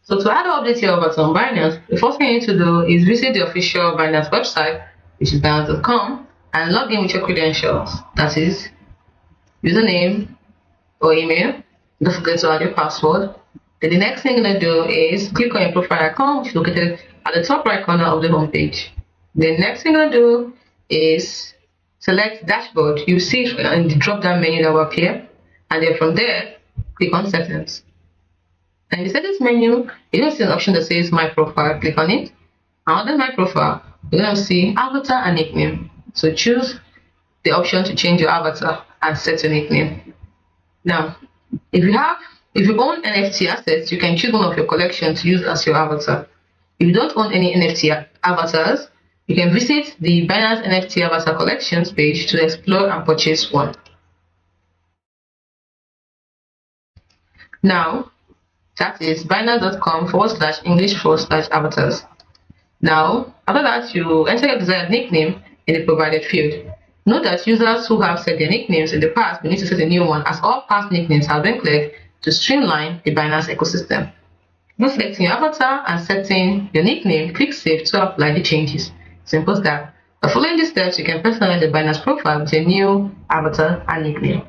So to add or update your avatar on Binance, the first thing you need to do is visit the official Binance website, which is binance.com, and log in with your credentials. That is username or email. Don't forget to add your password. Then the next thing you're going to do is click on your profile icon, which is located at the top right corner of the homepage. The next thing you're going to do is select dashboard. You see it in the drop down menu that will appear, and then from there, click on settings. And in the settings menu, you're going to see an option that says my profile. Click on it. And under my profile, you're going to see avatar and nickname. So choose the option to change your avatar and set your nickname. Now, if you own NFT assets, you can choose one of your collections to use as your avatar. If you don't own any NFT avatars, you can visit the Binance NFT avatar collections page to explore and purchase one. Now, that is binance.com/English/avatars. Now, after that, you enter your desired nickname in the provided field. Note that users who have set their nicknames in the past will need to set a new one, as all past nicknames have been cleared to streamline the Binance ecosystem. After selecting your avatar and setting your nickname, click Save to apply the changes. Simple as that. By following these steps, you can personalize the Binance profile with a new avatar and nickname.